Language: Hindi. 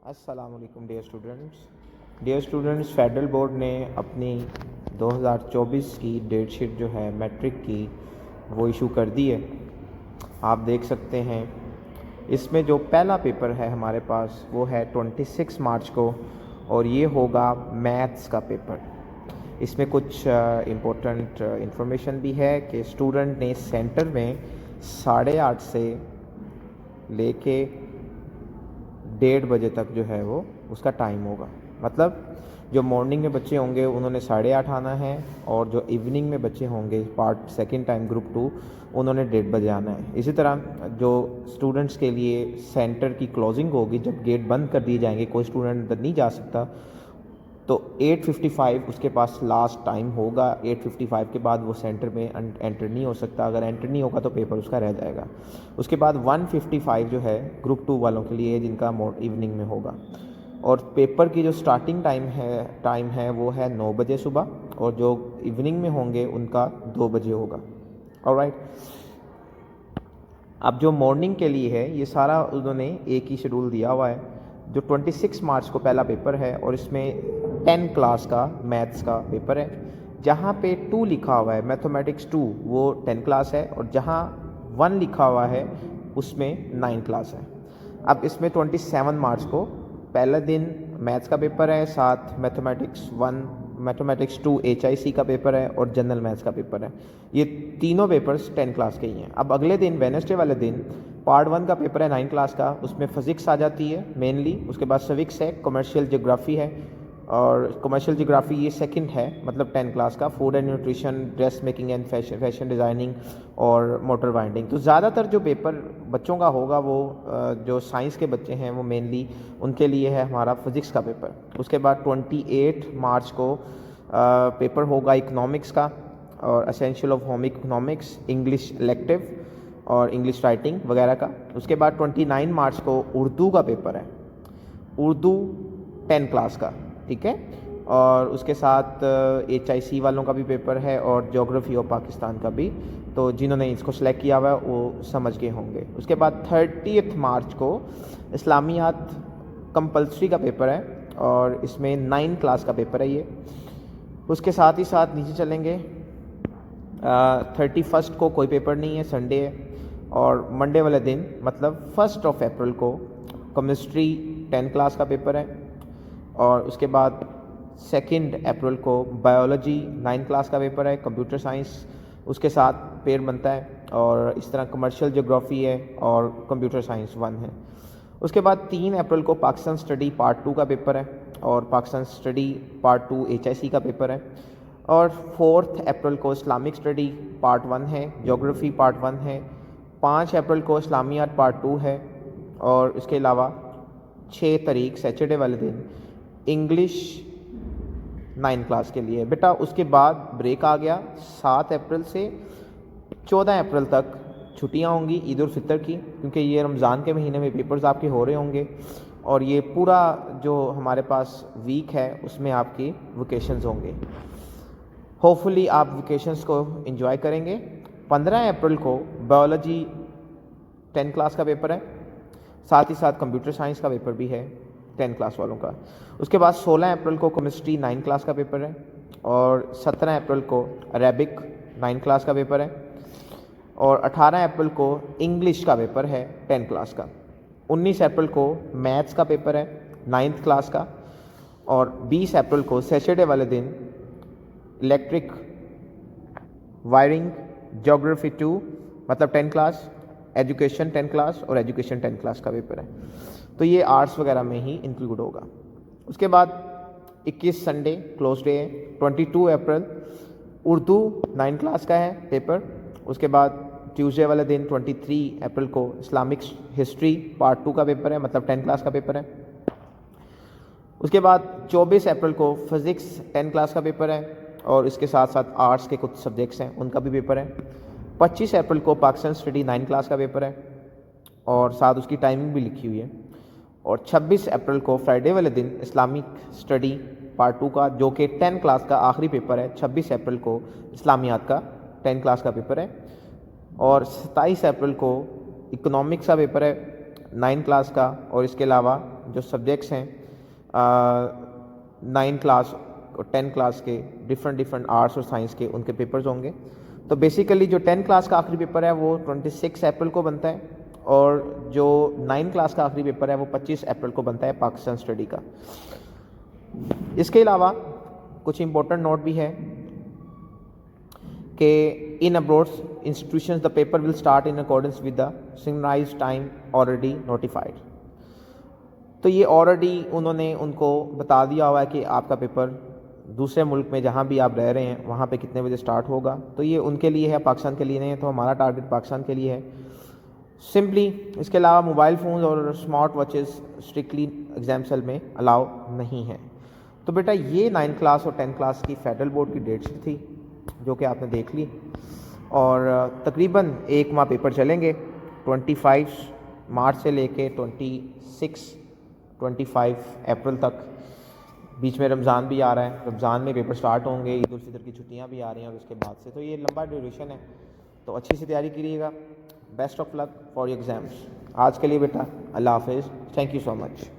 अस्सलामुअलैकुम डियर स्टूडेंट्स, फेडरल बोर्ड ने अपनी 2024 की डेट शीट जो है मैट्रिक की वो इशू कर दी है। आप देख सकते हैं इसमें जो पहला पेपर है हमारे पास वो है 26 मार्च को, और ये होगा मैथ्स का पेपर। इसमें कुछ इम्पोर्टेंट इंफॉर्मेशन भी है कि स्टूडेंट ने सेंटर में 8:30 से लेके 1:30 बजे तक जो है वो उसका टाइम होगा। मतलब जो मॉर्निंग में बच्चे होंगे उन्होंने 8:30 आना है, और जो इवनिंग में बच्चे होंगे पार्ट सेकंड टाइम ग्रुप 2 उन्होंने 1:30 बजे आना है। इसी तरह जो स्टूडेंट्स के लिए सेंटर की क्लोजिंग होगी, जब गेट बंद कर दिए जाएंगे, कोई स्टूडेंट अंदर नहीं जा सकता, तो 8:55 उसके पास लास्ट टाइम होगा। 8:55 के बाद वो सेंटर में एंटर नहीं हो सकता। अगर एंटर नहीं होगा तो पेपर उसका रह जाएगा। उसके बाद 1:55 जो है ग्रुप 2 वालों के लिए, जिनका इवनिंग में होगा। और पेपर की जो स्टार्टिंग टाइम है वो है 9 बजे सुबह, और जो इवनिंग में होंगे उनका 2 बजे होगा। ऑलराइट, अब जो मॉर्निंग के लिए है ये सारा उन्होंने एक ही शेड्यूल दिया हुआ है। जो 26 मार्च को पहला पेपर है, और इसमें 10 क्लास का मैथ्स का पेपर है। जहाँ पे 2 लिखा हुआ है, मैथमेटिक्स 2, वो 10 क्लास है, और जहाँ 1 लिखा हुआ है उसमें 9 क्लास है। अब इसमें 27 मार्च को पहला दिन मैथ्स का पेपर है, साथ मैथमेटिक्स 1, मैथमेटिक्स 2 HIC का पेपर है, और जनरल मैथ्स का पेपर है। ये तीनों पेपर्स 10 क्लास के ही हैं। अब अगले दिन वेडनेसडे वाले दिन पार्ट 1 का पेपर है 9 क्लास का, उसमें फिज़िक्स आ जाती है मेनली। उसके बाद सिविक्स है, कमर्शियल ज्योग्राफी है, और कमर्शियल ज्योग्राफी ये सेकंड है, मतलब 10 क्लास का। Food and nutrition, dress making and fashion designing, और मोटर बाइंडिंग। तो ज़्यादातर जो पेपर बच्चों का होगा वो जो साइंस के बच्चे हैं वो मेनली उनके लिए है हमारा फिज़िक्स का पेपर। उसके बाद 28 मार्च को पेपर होगा इकोनॉमिक्स का, और essential of home economics, English elective और इंग्लिश राइटिंग वगैरह का। उसके बाद 29 मार्च को उर्दू का पेपर है, उर्दू 10 क्लास का, ठीक है। और उसके साथ HIC वालों का भी पेपर है, और ज्योग्राफी ऑफ पाकिस्तान का भी। तो जिन्होंने इसको सेलेक्ट किया हुआ है वो समझ गए होंगे। उसके बाद 30 मार्च को इस्लामियात कंपल्सरी का पेपर है, और इसमें 9 क्लास का पेपर है ये। उसके साथ ही साथ नीचे चलेंगे, 31 को कोई पेपर नहीं है, संडे है। और मंडे वाले दिन मतलब 1 अप्रैल को केमिस्ट्री 10 क्लास का पेपर है, और उसके बाद 2 अप्रैल को बायोलॉजी 9 क्लास का पेपर है, कंप्यूटर साइंस उसके साथ पेयर बनता है। और इस तरह कमर्शियल ज्योग्राफी है, और कंप्यूटर साइंस 1 है। उसके बाद 3 अप्रैल को पाकिस्तान स्टडी पार्ट 2 का पेपर है, और पाकिस्तान स्टडी पार्ट 2 HIC का पेपर है। और 4 अप्रैल को इस्लामिक स्टडी पार्ट 1 है, ज्योग्राफी पार्ट 1 है। 5 अप्रैल को इस्लामियात पार्ट 2 है, और इसके अलावा 6 तारीख सैटरडे वाले दिन इंग्लिश 9 क्लास के लिए बेटा। उसके बाद ब्रेक आ गया। 7 अप्रैल से 14 अप्रैल तक छुट्टियां होंगी ईद उल फितर की, क्योंकि ये रमज़ान के महीने में पेपर्स आपके हो रहे होंगे, और ये पूरा जो हमारे पास वीक है उसमें आपकी वेकेशंस होंगे। होपफुली आप वेकेशंस को एंजॉय करेंगे। 15 अप्रैल को बायोलॉजी 10 क्लास का पेपर है, साथ ही साथ कंप्यूटर साइंस का पेपर भी है 10 क्लास वालों का। उसके बाद 16 अप्रैल को केमिस्ट्री 9 क्लास का पेपर है, और 17 अप्रैल को अरेबिक 9 क्लास का पेपर है, और 18 अप्रैल को इंग्लिश का पेपर है 10 क्लास का। 19 अप्रैल को मैथ्स का पेपर है 9th क्लास का, और 20 अप्रैल को सैटरडे वाले दिन इलेक्ट्रिक वायरिंग ज्योग्राफी 2 मतलब 10 क्लास, एजुकेशन 10 क्लास, और एजुकेशन 10 क्लास का पेपर है। तो ये आर्ट्स वगैरह में ही इंक्लूड होगा। उसके बाद 21 संडे क्लोज डे है। 22 अप्रैल उर्दू 9 क्लास का है पेपर। उसके बाद ट्यूसडे वाले दिन 23 अप्रैल को इस्लामिक हिस्ट्री पार्ट 2 का पेपर है, मतलब 10 क्लास का पेपर है। उसके बाद 24 अप्रैल को फिज़िक्स 10 क्लास का पेपर है, और इसके साथ साथ आर्ट्स के कुछ सब्जेक्ट्स हैं उनका भी पेपर है। 25 अप्रैल को पाकिस्तान स्टडी 9 क्लास का पेपर है, और साथ उसकी टाइमिंग भी लिखी हुई है। और 26 अप्रैल को फ्राइडे वाले दिन इस्लामिक स्टडी पार्ट 2 का, जो कि 10 क्लास का आखिरी पेपर है। 26 अप्रैल को इस्लामियात का 10 क्लास का पेपर है, और 27 अप्रैल को इकोनॉमिक्स का पेपर है, 9 क्लास का, और इसके अलावा जो सब्जेक्ट्स हैं 9 क्लास और 10 क्लास के डिफरेंट आर्ट्स और साइंस के उनके पेपर्स होंगे। तो बेसिकली जो 10 क्लास का आखिरी पेपर है वो 26 अप्रैल को बनता है, और जो 9 क्लास का आखिरी पेपर है वो 25 अप्रैल को बनता है पाकिस्तान स्टडी का। इसके अलावा कुछ इम्पोर्टेंट नोट भी है कि in abroad institutions the paper will start in accordance with the synchronised time already notified. तो ये ऑलरेडी उन्होंने उनको बता दिया हुआ है कि आपका पेपर दूसरे मुल्क में जहाँ भी आप रह रहे हैं वहाँ पे कितने बजे स्टार्ट होगा। तो ये उनके लिए है, पाकिस्तान के लिए नहीं है। तो हमारा टारगेट पाकिस्तान के लिए है सिंपली। इसके अलावा मोबाइल फ़ोन और smart watches strictly exam cell में अलाउ नहीं है। तो बेटा ये 9 क्लास और 10 क्लास की फेडरल बोर्ड की डेट शीट थी जो कि आपने देख ली, और तकरीबन एक माह पेपर चलेंगे 25 मार्च से लेके 25 अप्रैल तक। बीच में रमज़ान भी आ रहा है, रमज़ान में पेपर स्टार्ट होंगे, ईद उल फितर की छुट्टियां भी आ रही हैं और उसके बाद से, तो ये लंबा ड्यूरेशन है। तो अच्छी से तैयारी करिएगा। Best of luck for your exams. आज के लिए बेटा अल्लाह हाफिज़। Thank you so much.